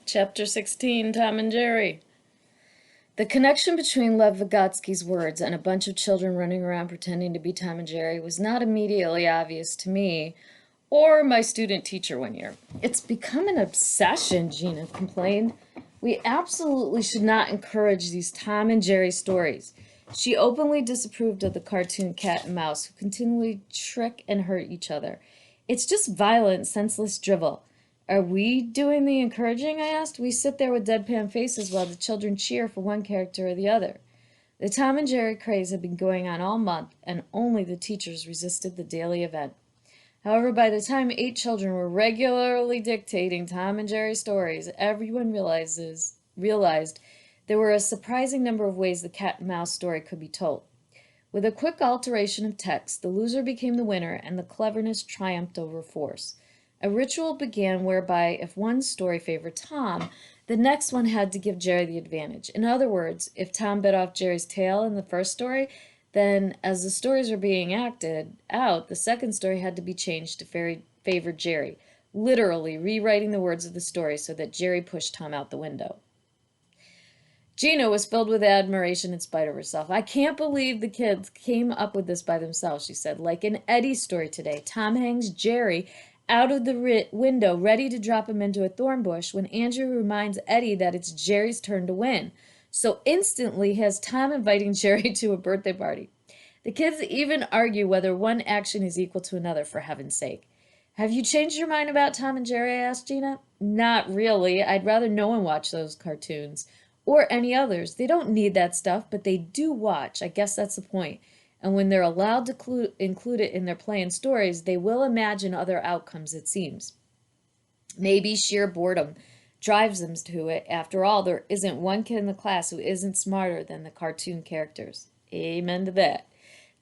Chapter 16, Tom and Jerry. The connection between Lev Vygotsky's words and a bunch of children running around pretending to be Tom and Jerry was not immediately obvious to me or my student teacher one year. It's become an obsession, Gina complained. We absolutely should not encourage these Tom and Jerry stories. She openly disapproved of the cartoon cat and mouse who continually trick and hurt each other. It's just violent, senseless drivel. Are we doing the encouraging? I asked. We sit there with deadpan faces while the children cheer for one character or the other. The Tom and Jerry craze had been going on all month, and only the teachers resisted the daily event. However, by the time 8 children were regularly dictating Tom and Jerry stories, everyone realized there were a surprising number of ways the cat and mouse story could be told. With a quick alteration of text, the loser became the winner, and the cleverness triumphed over force. A ritual began whereby if one story favored Tom, the next one had to give Jerry the advantage. In other words, if Tom bit off Jerry's tail in the first story, then as the stories were being acted out, the second story had to be changed to favor Jerry, literally rewriting the words of the story so that Jerry pushed Tom out the window. Gina was filled with admiration in spite of herself. I can't believe the kids came up with this by themselves, she said. Like in Eddie's story today, Tom hangs Jerry out of the window, ready to drop him into a thorn bush, when Andrew reminds Eddie that it's Jerry's turn to win. So instantly has Tom inviting Jerry to a birthday party. The kids even argue whether one action is equal to another, for heaven's sake. Have you changed your mind about Tom and Jerry? I asked Gina. Not really. I'd rather no one watch those cartoons. Or any others. They don't need that stuff, but they do watch. I guess that's the point. And when they're allowed to include it in their play and stories, they will imagine other outcomes, it seems. Maybe sheer boredom drives them to it. After all, there isn't one kid in the class who isn't smarter than the cartoon characters. Amen to that.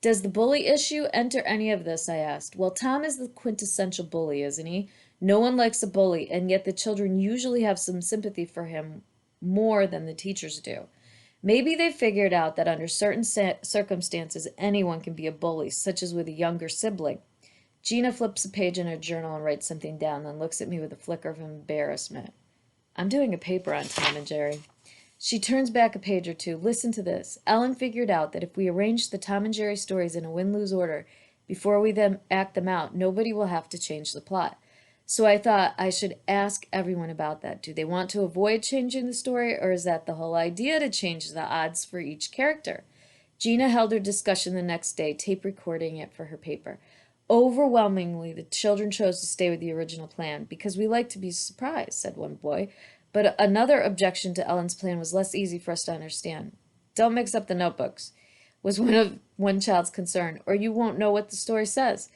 Does the bully issue enter any of this? I asked. Well, Tom is the quintessential bully, isn't he? No one likes a bully, and yet the children usually have some sympathy for him more than the teachers do. Maybe they figured out that under certain circumstances, anyone can be a bully, such as with a younger sibling. Gina flips a page in her journal and writes something down, then looks at me with a flicker of embarrassment. I'm doing a paper on Tom and Jerry. She turns back a page or two. Listen to this. Ellen figured out that if we arrange the Tom and Jerry stories in a win-lose order before we then act them out, nobody will have to change the plot. So I thought I should ask everyone about that. Do they want to avoid changing the story, or is that the whole idea, to change the odds for each character? Gina held her discussion the next day, tape recording it for her paper. Overwhelmingly, the children chose to stay with the original plan, because we like to be surprised, said one boy. But another objection to Ellen's plan was less easy for us to understand. Don't mix up the notebooks, was one child's concern, or you won't know what the story says.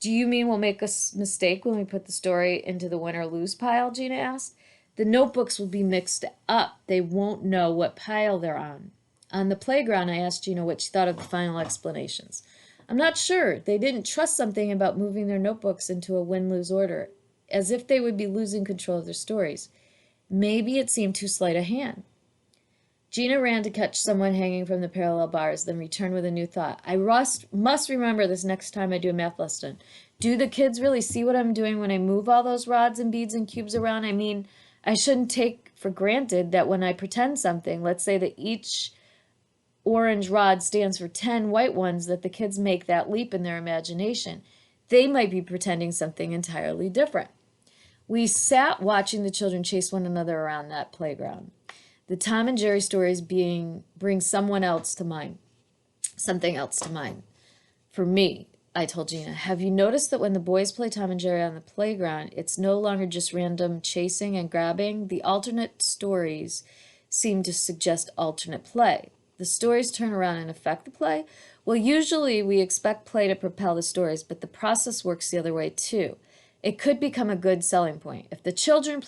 Do you mean we'll make a mistake when we put the story into the win or lose pile? Gina asked. The notebooks will be mixed up. They won't know what pile they're on. On the playground, I asked Gina what she thought of the final explanations. I'm not sure. They didn't trust something about moving their notebooks into a win-lose order, as if they would be losing control of their stories. Maybe it seemed too slight a hand. Gina ran to catch someone hanging from the parallel bars, then returned with a new thought. I must remember this next time I do a math lesson. Do the kids really see what I'm doing when I move all those rods and beads and cubes around? I mean, I shouldn't take for granted that when I pretend something, let's say that each orange rod stands for 10 white ones, that the kids make that leap in their imagination. They might be pretending something entirely different. We sat watching the children chase one another around that playground. The Tom and Jerry stories bring something else to mind. For me, I told Gina, have you noticed that when the boys play Tom and Jerry on the playground, it's no longer just random chasing and grabbing? The alternate stories seem to suggest alternate play. The stories turn around and affect the play? Well, usually we expect play to propel the stories, but the process works the other way too. It could become a good selling point. If the children's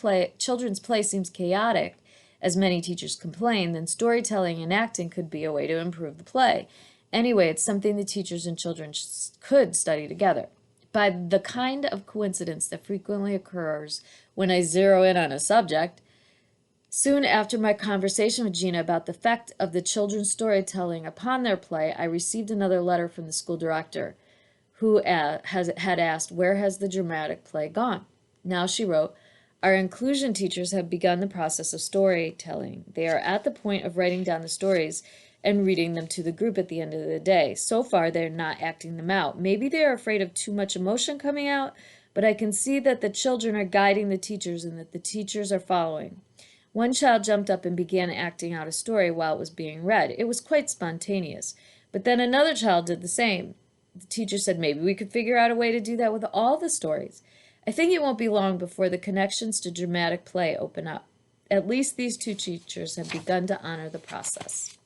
play seems chaotic, as many teachers complain, then storytelling and acting could be a way to improve the play. Anyway, it's something the teachers and children could study together. By the kind of coincidence that frequently occurs when I zero in on a subject, soon after my conversation with Gina about the effect of the children's storytelling upon their play, I received another letter from the school director, who had asked, where has the dramatic play gone? Now she wrote, Our inclusion teachers have begun the process of storytelling. They are at the point of writing down the stories and reading them to the group at the end of the day. So far, they're not acting them out. Maybe they are afraid of too much emotion coming out, but I can see that the children are guiding the teachers and that the teachers are following. One child jumped up and began acting out a story while it was being read. It was quite spontaneous. But then another child did the same. The teacher said maybe we could figure out a way to do that with all the stories. I think it won't be long before the connections to dramatic play open up. At least these two teachers have begun to honor the process.